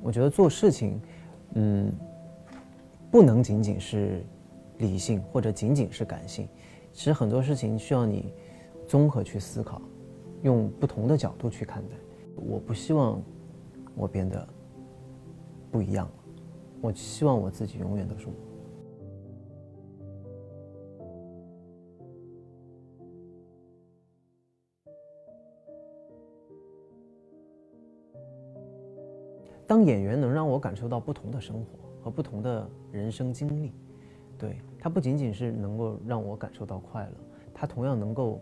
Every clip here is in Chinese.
我觉得做事情，不能仅仅是理性或者仅仅是感性，其实很多事情需要你综合去思考，用不同的角度去看待。我不希望我变得不一样了，我希望我自己永远都是我。当演员能让我感受到不同的生活和不同的人生经历，对，它不仅仅是能够让我感受到快乐，它同样能够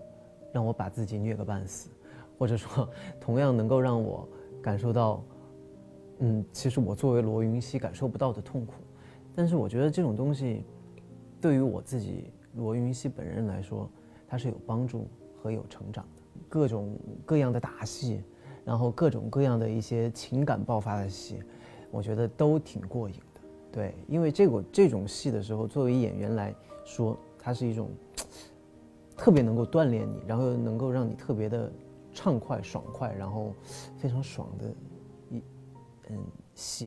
让我把自己虐个半死，或者说同样能够让我感受到，其实我作为罗云熙感受不到的痛苦。但是我觉得这种东西，对于我自己罗云熙本人来说，它是有帮助和有成长的。各种各样的打戏，然后各种各样的一些情感爆发的戏，我觉得都挺过瘾的。对，因为这种戏的时候，作为演员来说，它是一种特别能够锻炼你，然后又能够让你特别的畅快、爽快，然后非常爽的戏。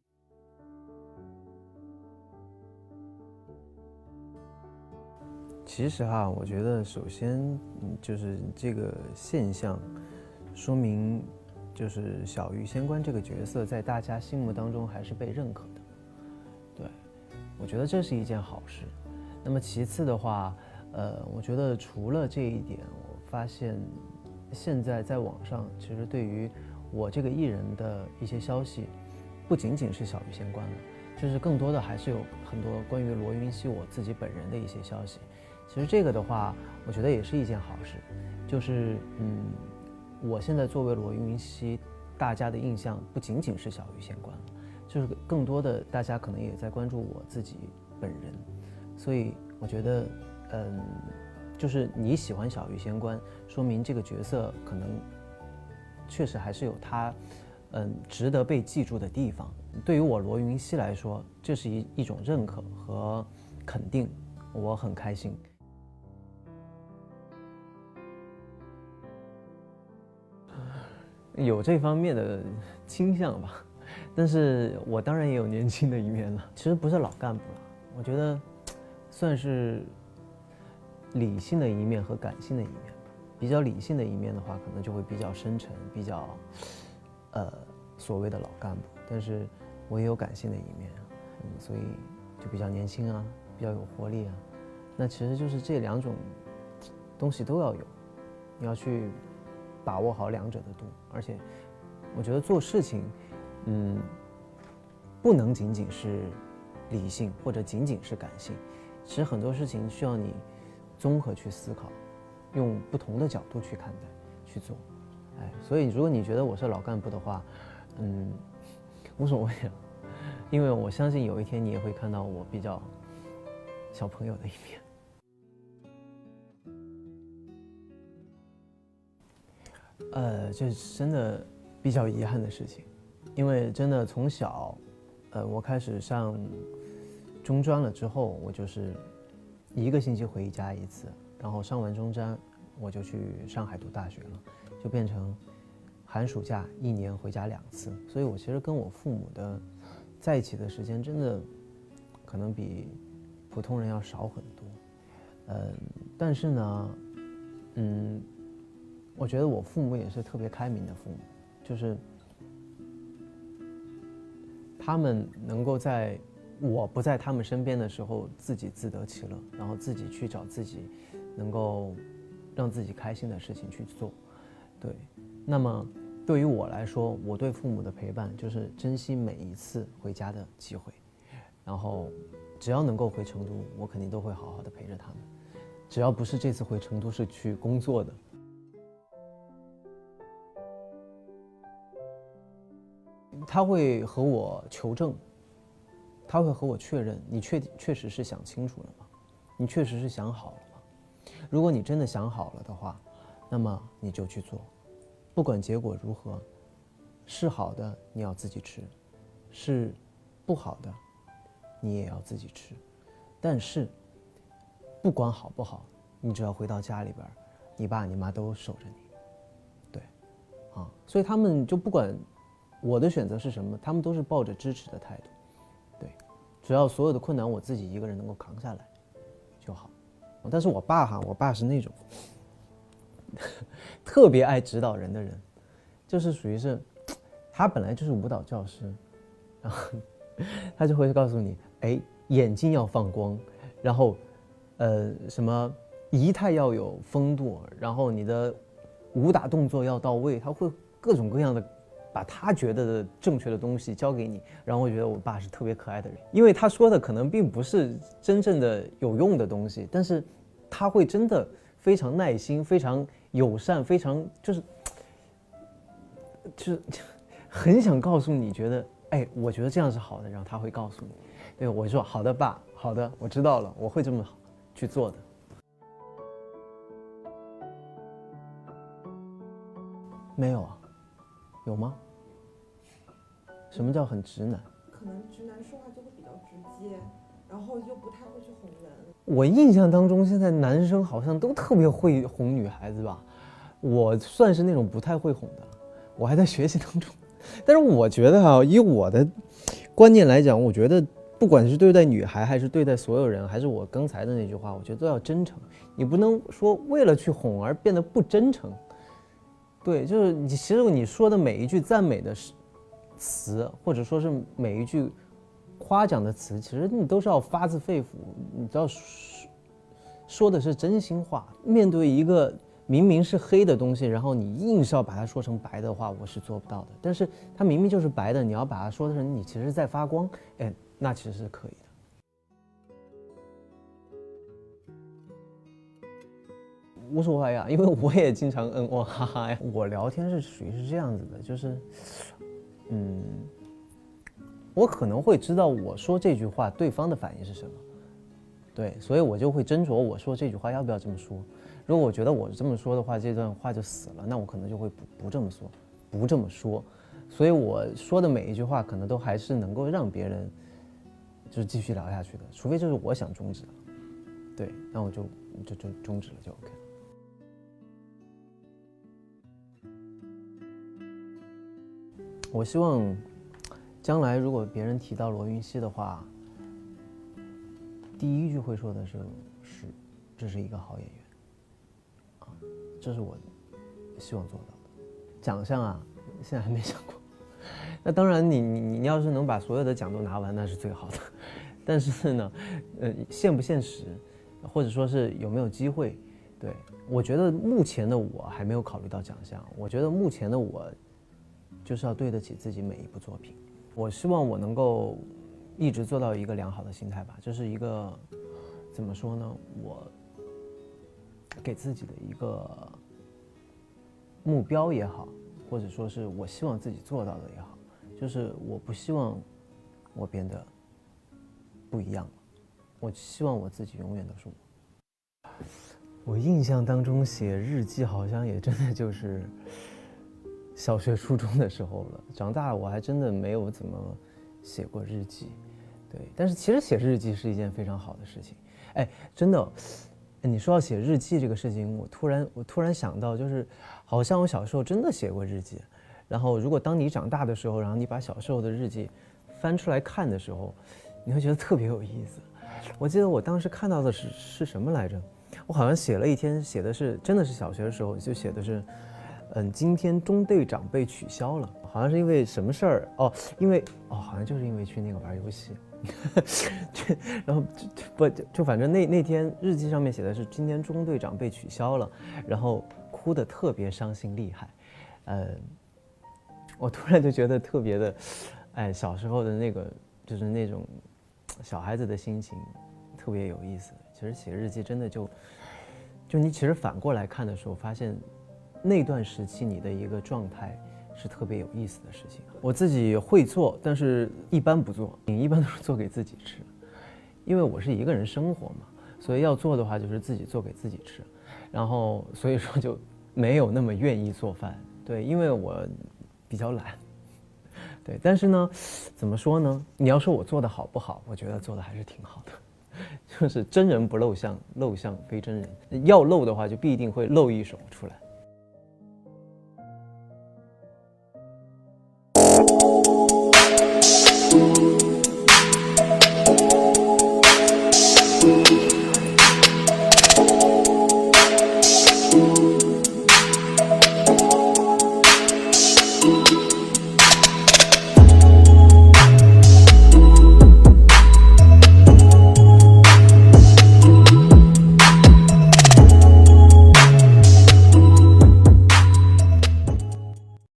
其实哈，我觉得首先就是这个现象，说明就是小鱼仙官这个角色在大家心目当中还是被认可的。对，我觉得这是一件好事。那么其次的话，我觉得除了这一点，我发现现在在网上其实对于我这个艺人的一些消息，不仅仅是小鱼仙官了，就是更多的还是有很多关于罗云熙我自己本人的一些消息。其实这个的话，我觉得也是一件好事，就是我现在作为罗云熙，大家的印象不仅仅是小鱼仙官了，就是更多的大家可能也在关注我自己本人，所以我觉得，就是你喜欢小鱼仙官，说明这个角色可能确实还是有他，值得被记住的地方。对于我罗云熙来说，这是一种认可和肯定，我很开心。有这方面的倾向吧，但是我当然也有年轻的一面了。其实不是老干部了，我觉得算是理性的一面和感性的一面吧。比较理性的一面的话，可能就会比较深沉，比较所谓的老干部。但是我也有感性的一面，所以就比较年轻啊，比较有活力啊。那其实就是这两种东西都要有，你要去把握好两者的度。而且我觉得做事情，不能仅仅是理性或者仅仅是感性，其实很多事情需要你综合去思考，用不同的角度去看待去做。所以如果你觉得我是老干部的话，无所谓了，因为我相信有一天你也会看到我比较小朋友的一面。这是真的比较遗憾的事情，因为真的从小，我开始上中专了之后，我就是1个星期回家一次，然后上完中专，我就去上海读大学了，就变成寒暑假1年回家2次，所以我其实跟我父母的在一起的时间真的可能比普通人要少很多。但是呢，我觉得我父母也是特别开明的父母，就是他们能够在我不在他们身边的时候自己自得其乐，然后自己去找自己能够让自己开心的事情去做。对，那么对于我来说，我对父母的陪伴就是珍惜每一次回家的机会，然后只要能够回成都，我肯定都会好好的陪着他们，只要不是这次回成都是去工作的。他会和我求证，他会和我确认，你确实是想清楚了吗？你确实是想好了吗？如果你真的想好了的话，那么你就去做，不管结果如何，是好的你要自己吃，是不好的你也要自己吃。但是不管好不好，你只要回到家里边，你爸你妈都守着你。对，所以他们就不管我的选择是什么，他们都是抱着支持的态度。对，只要所有的困难我自己一个人能够扛下来就好。但是我爸是那种特别爱指导人的人，就是属于是，他本来就是舞蹈教师，然后他就会告诉你，哎，眼睛要放光，然后，什么仪态要有风度，然后你的武打动作要到位，他会各种各样的把他觉得的正确的东西教给你，然后我觉得我爸是特别可爱的人，因为他说的可能并不是真正的有用的东西，但是他会真的非常耐心、非常友善、非常就是很想告诉你，觉得哎，我觉得这样是好的，然后他会告诉你，对我说好的爸，好的，我知道了，我会这么去做的。没有啊，有吗？什么叫很直男？可能直男说话就会比较直接，然后又不太会去哄人。我印象当中，现在男生好像都特别会哄女孩子吧？我算是那种不太会哄的，我还在学习当中。但是我觉得啊，以我的观念来讲，我觉得不管是对待女孩，还是对待所有人，还是我刚才的那句话，我觉得都要真诚。你不能说为了去哄而变得不真诚。对，就是其实你说的每一句赞美的词，或者说是每一句夸奖的词，其实你都是要发自肺腑，你知道说的是真心话。面对一个明明是黑的东西，然后你硬是要把它说成白的话，我是做不到的。但是它明明就是白的，你要把它说成你其实在发光，哎，那其实是可以的。无所谓啊，因为我也经常哦哈哈呀。我聊天是属于是这样子的，就是，我可能会知道我说这句话对方的反应是什么，对，所以我就会斟酌我说这句话要不要这么说。如果我觉得我这么说的话，这段话就死了，那我可能就会不这么说，不这么说。所以我说的每一句话，可能都还是能够让别人就是继续聊下去的，除非就是我想终止了，对，那我就终止了就 OK 了。我希望将来如果别人提到罗云熙的话，第一句会说的是这是一个好演员啊，这是我希望做到的。奖项啊，现在还没想过。那当然你要是能把所有的奖都拿完，那是最好的。但是呢，现不现实，或者说是有没有机会，对，我觉得目前的我还没有考虑到奖项。我觉得目前的我就是要对得起自己每一部作品。我希望我能够一直做到一个良好的心态吧，这是一个怎么说呢？我给自己的一个目标也好，或者说是我希望自己做到的也好，就是我不希望我变得不一样了，我希望我自己永远都是我。我印象当中写日记好像也真的就是小学初中的时候了，长大我还真的没有怎么写过日记，对。但是其实写日记是一件非常好的事情，哎，真的，你说要写日记这个事情，我突然想到，就是好像我小时候真的写过日记，然后如果当你长大的时候，然后你把小时候的日记翻出来看的时候，你会觉得特别有意思。我记得我当时看到的是什么来着？我好像写了一天，写的是真的是小学的时候，就写的是。今天中队长被取消了，好像是因为什么事儿哦？好像就是因为去那个玩游戏，然后就反正那天日记上面写的是今天中队长被取消了，然后哭得特别伤心厉害，我突然就觉得特别的，哎，小时候的那个就是那种小孩子的心情，特别有意思。其实写日记真的就你其实反过来看的时候，发现。那段时期你的一个状态是特别有意思的事情。我自己会做，但是一般不做，一般都是做给自己吃，因为我是一个人生活嘛，所以要做的话就是自己做给自己吃，然后所以说就没有那么愿意做饭，对，因为我比较懒，对，但是呢，怎么说呢？你要说我做的好不好，我觉得做的还是挺好的。就是真人不露相，露相非真人。要露的话，就必定会露一手出来。